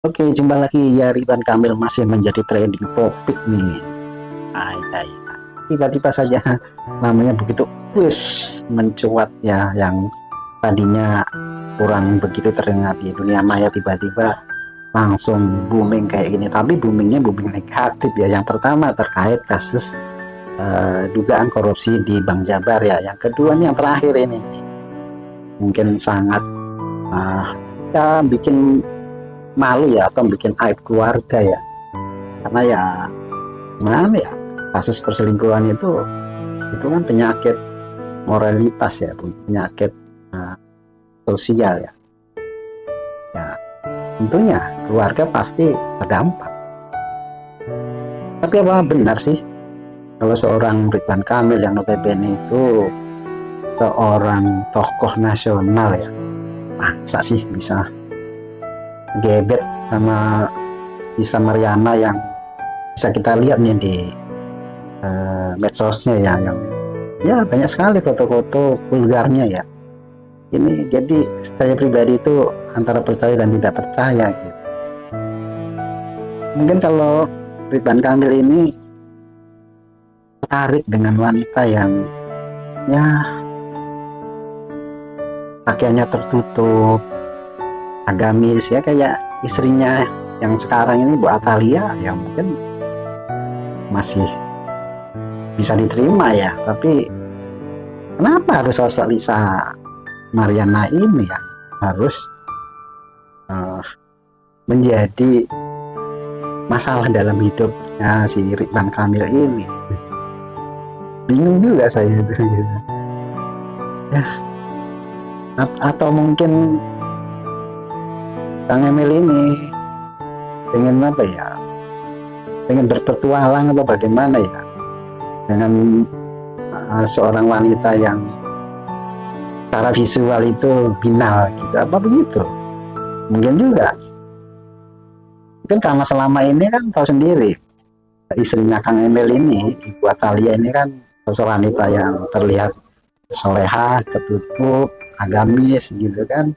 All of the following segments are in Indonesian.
Oke, jumpa lagi ya, Ridwan Kamil masih menjadi trending topik nih. Ay, ay, ay. Tiba-tiba saja namanya begitu wis mencuat ya, yang tadinya kurang begitu terdengar di dunia maya, tiba-tiba langsung booming kayak gini. Tapi boomingnya booming negatif ya. Yang pertama terkait kasus dugaan korupsi di Bank Jabar ya. Yang kedua nih, yang terakhir ini nih, mungkin sangat ya bikin malu ya, atau bikin aib keluarga ya, karena ya gimana ya, kasus perselingkuhan itu kan penyakit moralitas ya, penyakit uh, sosial ya. Ya tentunya keluarga pasti terdampak. Tapi apa benar sih kalau seorang Ridwan Kamil yang notabene itu seorang tokoh nasional ya, masa sih bisa gebet sama Isa Mariana yang bisa kita lihat nih di medsosnya ya, yang ya banyak sekali foto-foto vulgarnya ya. Ini jadi saya pribadi itu antara percaya dan tidak percaya gitu. Mungkin kalau Ridwan Kamil ini tertarik dengan wanita yang ya pakaiannya tertutup, agamis ya, kayak istrinya yang sekarang ini, Bu Atalia, ya mungkin masih bisa diterima ya. Tapi kenapa harus sosok Lisa Mariana ini yang harus menjadi masalah dalam hidupnya si Ridwan Kamil ini? Bingung juga saya itu gitu. Ya, atau mungkin Kang Emil ini pengen apa ya, pengen berpetualang atau bagaimana ya dengan seorang wanita yang secara visual itu binal gitu, apa begitu? Mungkin juga, mungkin karena selama ini kan tahu sendiri, istrinya Kang Emil ini, Ibu Atalia ini kan sosok wanita yang terlihat soleha, tertutup, agamis gitu kan.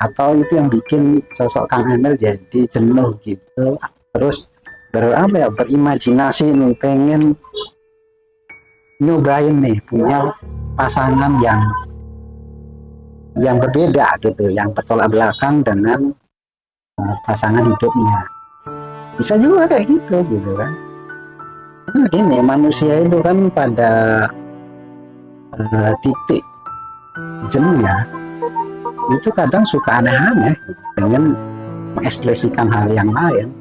Atau itu yang bikin sosok Kang Emil jadi jenuh gitu, terus berimajinasi nih, pengen nyobain nih punya pasangan yang berbeda gitu, yang bertolak belakang dengan pasangan hidupnya. Bisa juga kayak gitu kan. Nah, gini, manusia itu kan pada titik jenuh ya, itu kadang suka aneh-aneh gitu, pengen mengekspresikan hal yang lain,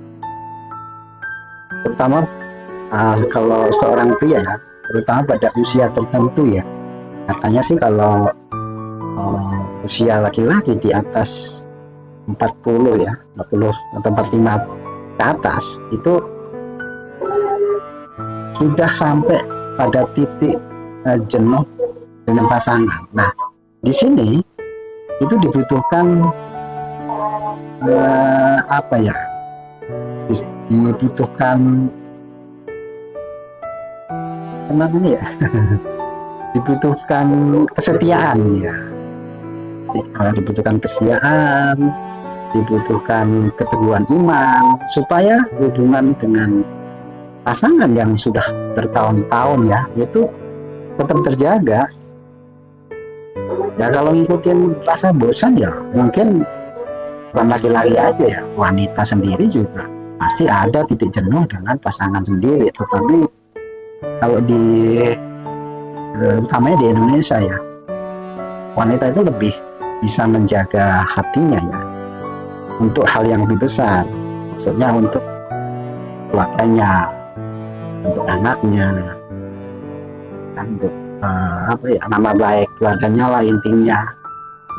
terutama kalau seorang pria ya, terutama pada usia tertentu ya. Katanya sih kalau usia laki-laki di atas 40 ya, 40 atau 45 ke atas, itu sudah sampai pada titik jenuh dengan pasangan. Nah, di sini itu dibutuhkan apa ya? Dibutuhkan namanya ya, dibutuhkan kesetiaan ya. Dibutuhkan kesetiaan, dibutuhkan keteguhan iman supaya hubungan dengan pasangan yang sudah bertahun-tahun ya itu tetap terjaga. Ya kalau ngikutin rasa bosan ya mungkin bukan laki-laki aja ya, wanita sendiri juga pasti ada titik jenuh dengan pasangan sendiri. Tetapi kalau utamanya di Indonesia ya, wanita itu lebih bisa menjaga hatinya ya untuk hal yang lebih besar, maksudnya untuk keluarganya, untuk anaknya, untuk nama baik keluarganya lah intinya.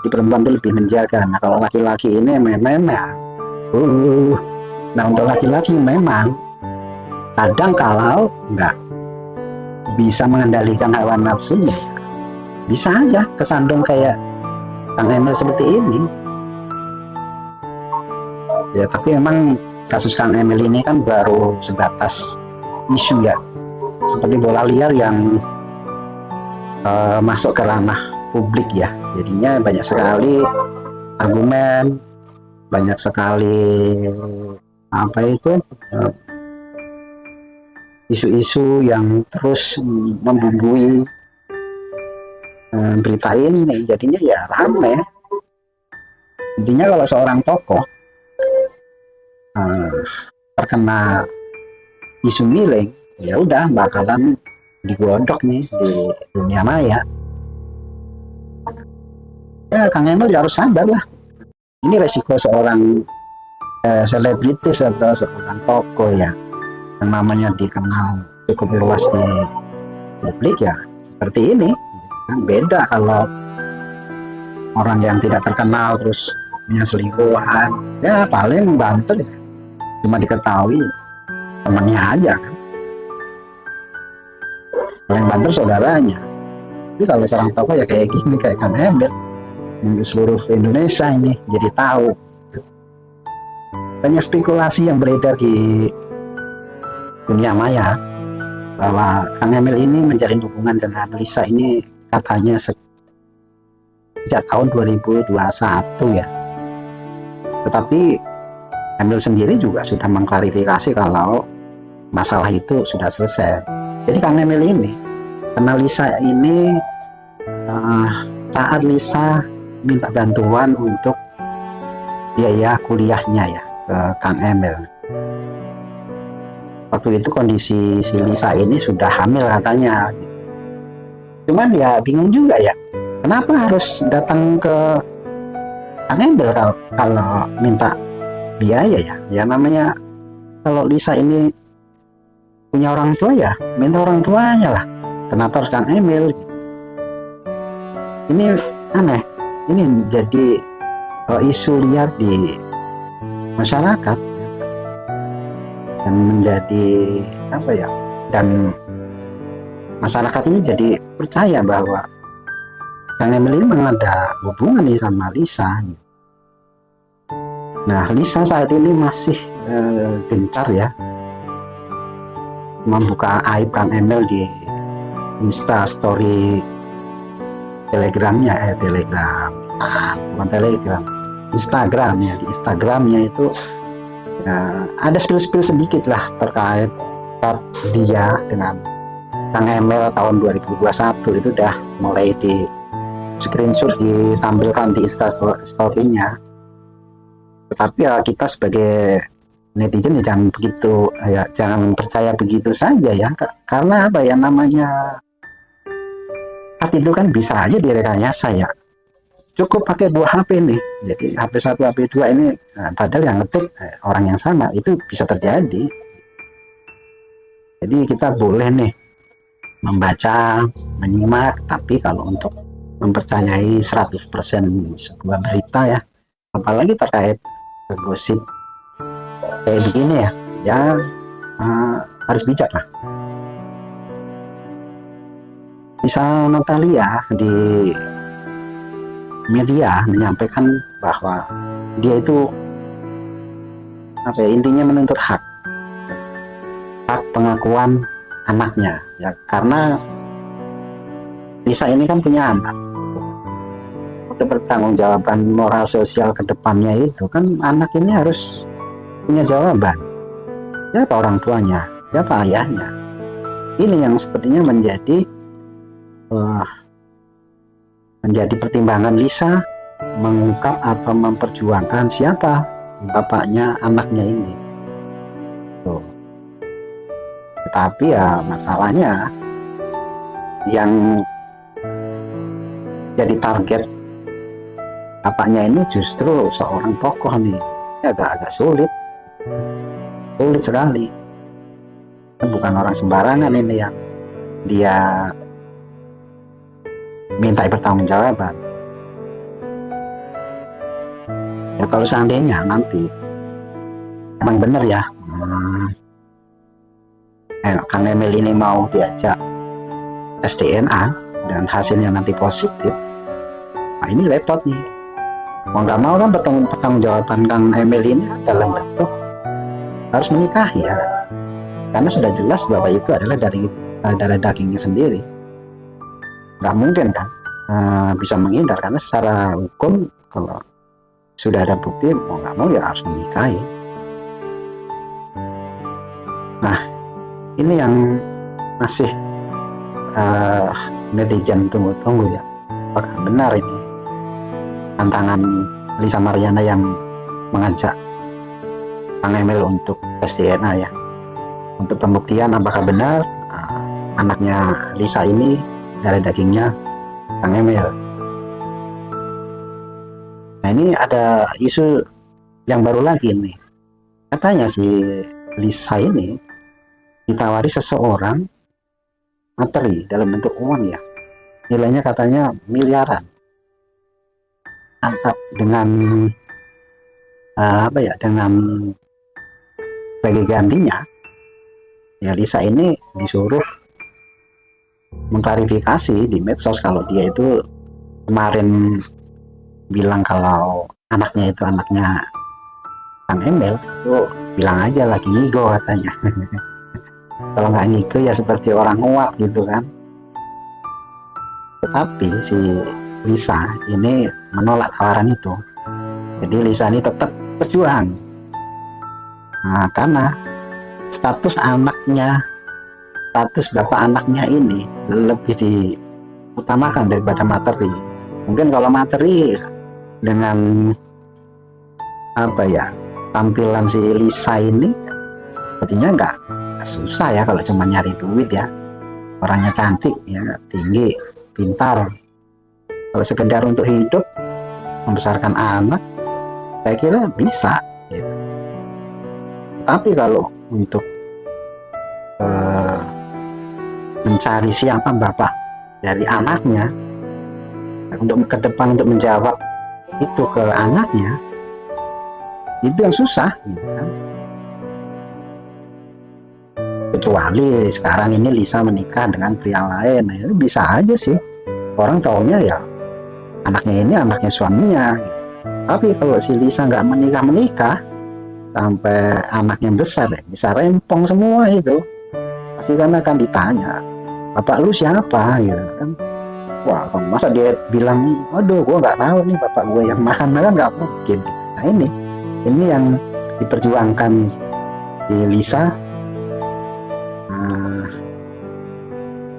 Di perempuan itu lebih menjaga. Nah kalau laki-laki ini memang nah untuk laki-laki memang kadang kalau nggak bisa mengendalikan hawa nafsunya ya, bisa aja kesandung kayak Kang Emil seperti ini ya. Tapi memang kasus Kang Emil ini kan baru sebatas isu ya, seperti bola liar yang masuk ke ranah publik ya. Jadinya banyak sekali argumen banyak sekali apa itu isu-isu yang terus membumbui berita ini, jadinya ya rame. Intinya kalau seorang tokoh terkena isu miring, ya udah bakalan digodok nih di dunia maya. Ya Kang Emil ya harus sadar lah, ini resiko seorang selebritis atau seorang tokoh ya yang namanya dikenal cukup luas di publik ya seperti ini. Kan beda kalau orang yang tidak terkenal terus punya selingkuhan, ya paling banter ya cuma diketahui temannya aja kan, paling banter saudaranya. Tapi kalau seorang tokoh ya kayak gini, kayak Kang Emil, seluruh Indonesia ini jadi tahu. Banyak spekulasi yang beredar di dunia maya bahwa Kang Emil ini menjalin hubungan dengan Lisa ini katanya sejak tahun 2021 ya. Tetapi Emil sendiri juga sudah mengklarifikasi kalau masalah itu sudah selesai. Jadi Kang Emil ini kenal Lisa ini saat Lisa minta bantuan untuk biaya kuliahnya ya ke Kang Emil. Waktu itu kondisi si Lisa ini sudah hamil katanya. Cuman ya bingung juga ya, kenapa harus datang ke Kang Emil kalau minta biaya ya? Ya namanya kalau Lisa ini punya orang tua ya minta orang tuanya lah. Kenapa harus Kang Emil? Ini aneh. Ini jadi isu liar di masyarakat dan menjadi apa ya, dan masyarakat ini jadi percaya bahwa Kang Emil ini memang ada hubungan nih sama Lisa. Nah Lisa saat ini masih gencar ya membuka aib Kang Emil di Insta story Telegramnya, bukan Telegram, Instagramnya. Di Instagramnya itu ada spill sedikit lah terkait dia dengan Kang Emil tahun 2021 itu udah mulai di screenshot ditampilkan di Insta story-nya. Tetapi ya kita sebagai netizen ya jangan begitu ya, jangan percaya begitu saja ya, karena apa ya namanya itu kan bisa aja direkayasa ya. Cukup pakai dua HP nih, jadi HP 1 HP 2 ini padahal yang ngetik orang yang sama, itu bisa terjadi. Jadi kita boleh nih membaca, menyimak, tapi kalau untuk mempercayai 100% sebuah berita ya, apalagi terkait gosip kayak begini ya harus bijak lah. Bisa Natalia di media menyampaikan bahwa dia itu apa ya, intinya menuntut hak pengakuan anaknya ya, karena Lisa ini kan punya anak. Untuk pertanggungjawaban moral sosial ke depannya itu kan anak ini harus punya jawaban. Siapa orang tuanya, siapa ayahnya. Ini yang sepertinya menjadi pertimbangan Lisa mengungkap atau memperjuangkan siapa bapaknya anaknya ini. Tuh. Tetapi ya masalahnya yang jadi target bapaknya ini justru seorang tokoh nih. Agak sulit sekali. Bukan orang sembarangan ini yang dia minta pertanggungjawaban. Ya kalau seandainya nanti emang benar ya Kang Emil ini mau diajak tes DNA dan hasilnya nanti positif, nah ini repot nih. Mau nggak mau kan pertanggungjawaban Kang Emil ini dalam bentuk harus menikahi ya, karena sudah jelas bahwa itu adalah dari darah dagingnya sendiri. Nggak mungkin kan bisa menghindar, karena secara hukum kalau sudah ada bukti, mau nggak mau ya harus menikahi. Nah, ini yang masih netizen tunggu-tunggu ya, apakah benar ini tantangan Lisa Mariana yang mengajak Kang Emil untuk tes DNA ya, untuk pembuktian apakah benar anaknya Lisa ini dari dagingnya Kang Emil. Nah, ini ada isu yang baru lagi nih, katanya si Lisa ini ditawari seseorang materi dalam bentuk uang ya, nilainya katanya miliaran. Mantap, dengan dengan sebagai gantinya ya Lisa ini disuruh mengklarifikasi di medsos kalau dia itu kemarin bilang kalau anaknya itu anaknya Kang Emil, itu bilang aja lagi ngigo katanya. Kalau nggak ngigo ya seperti orang nguap gitu kan. Tetapi si Lisa ini menolak tawaran itu. Jadi Lisa ini tetap berjuang. Nah, karena status bapak anaknya ini lebih diutamakan daripada materi. Mungkin kalau materi dengan tampilan si Lisa ini sepertinya nggak susah ya kalau cuma nyari duit ya. Orangnya cantik ya, tinggi, pintar. Kalau sekedar untuk hidup, membesarkan anak, saya kira bisa gitu. Tapi kalau untuk mencari siapa bapak dari anaknya, untuk ke depan untuk menjawab itu ke anaknya, itu yang susah gitu kan. Kecuali sekarang ini Lisa menikah dengan pria lain, ya bisa aja sih orang taunya ya anaknya ini anaknya suaminya gitu. Tapi kalau si Lisa nggak menikah sampai anaknya besar ya, bisa rempong semua itu. Pasti kan akan ditanya, bapak lu siapa gitu kan. Wah, masa dia bilang, waduh gue nggak tahu nih bapak gue yang mana, kan nggak mungkin. Nah ini yang diperjuangkan di Lisa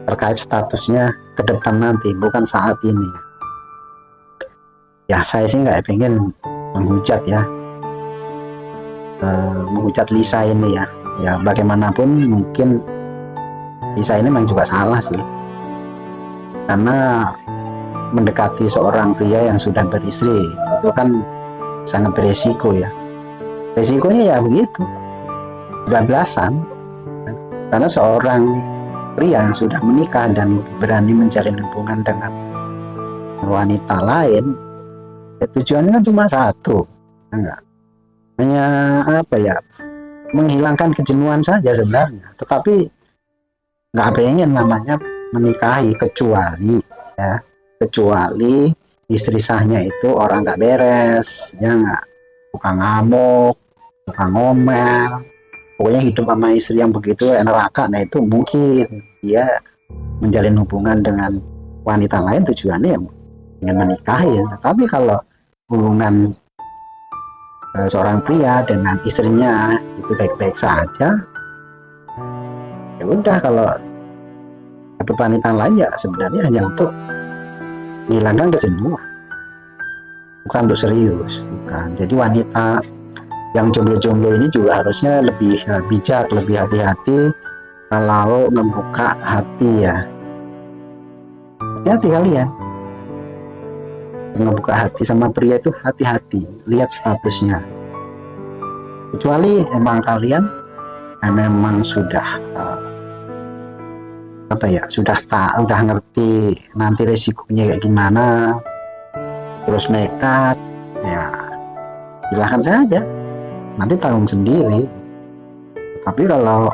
terkait statusnya ke depan nanti, bukan saat ini. Ya saya sih nggak pengen menghujat ya, menghujat Lisa ini ya. Ya bagaimanapun mungkin Lisa ini memang juga salah sih, karena mendekati seorang pria yang sudah beristri itu kan sangat beresiko ya. Resikonya ya begitu, bablasan. Karena seorang pria yang sudah menikah dan berani menjalin hubungan dengan wanita lain, ya tujuannya kan cuma satu, enggak hanya menghilangkan kejenuhan saja sebenarnya. Tetapi nggak pengen namanya menikahi, kecuali istri sahnya itu orang nggak beres, ya nggak, tukang ngamuk, tukang ngomel, pokoknya hidup sama istri yang begitu neraka. Nah itu mungkin dia menjalin hubungan dengan wanita lain tujuannya ingin menikahi. Tetapi kalau hubungan seorang pria dengan istrinya itu baik-baik saja, ya udah. Kalau dapat wanita lain ya sebenarnya hanya untuk menghilangkan kejenuhan, bukan untuk serius, bukan. Jadi wanita yang jomblo-jomblo ini juga harusnya lebih bijak, lebih hati-hati kalau membuka hati ya. Hati-hati kalian membuka hati sama pria itu, hati-hati, lihat statusnya. Kecuali emang kalian memang sudah udah ngerti nanti resikonya kayak gimana, terus nekat, ya silahkan saja, nanti tanggung sendiri. Tapi kalau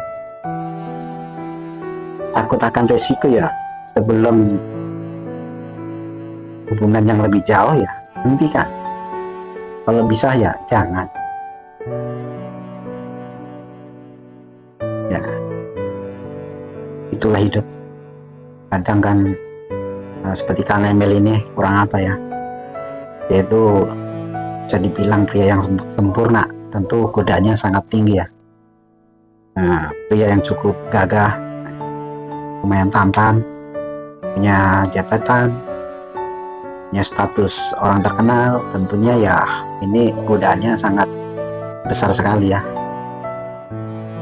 takut akan resiko ya sebelum hubungan yang lebih jauh ya hentikan. Kalau bisa ya jangan. Ya itulah hidup. Kadang kan seperti Kang Emil ini kurang apa ya, dia itu bisa dibilang pria yang sempurna. Tentu godaannya sangat tinggi ya. Nah, pria yang cukup gagah, lumayan tampan, punya jabatan, punya status orang terkenal, tentunya ya ini godaannya sangat besar sekali ya.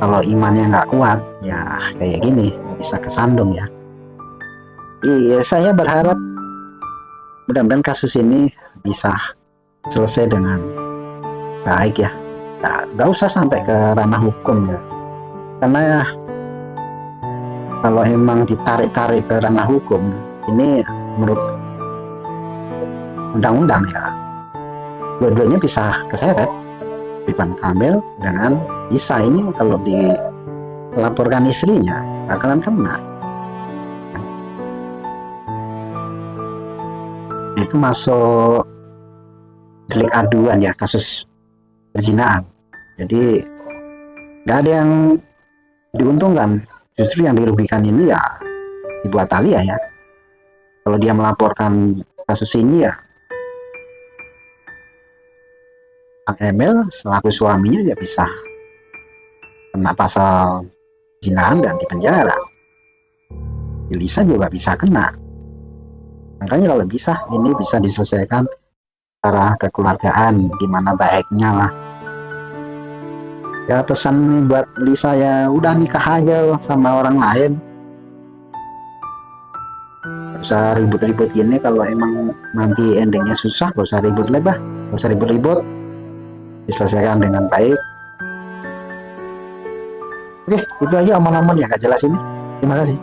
Kalau imannya nggak kuat ya kayak gini bisa kesandung ya. Iya, saya berharap mudah-mudahan kasus ini bisa selesai dengan baik ya. Nggak usah sampai ke ranah hukum ya, karena ya, kalau emang ditarik-tarik ke ranah hukum ini menurut undang-undang ya dua-duanya bisa keseret. Ridwan Kamil dengan Isa ini kalau dilaporkan istrinya bakalan kena. Itu masuk delik aduan ya, kasus perzinahan. Jadi nggak ada yang diuntungkan, justru yang dirugikan ini ya Ibu Atalia ya. Kalau dia melaporkan kasus ini ya Kang Emil selaku suaminya ya bisa kena pasal zinahan dan dipenjara. Lisa juga bisa kena. Makanya kalau bisa ini bisa diselesaikan secara kekeluargaan, gimana baiknya lah. Ya pesan nih buat Lisa ya udah nikah aja sama orang lain. Gak usah ribut-ribut gini, kalau emang nanti endingnya susah gak usah ribut lebah, gak usah ribut-ribut, diselesaikan dengan baik. Oke, itu aja omong-omong yang gak jelas ini. Terima kasih.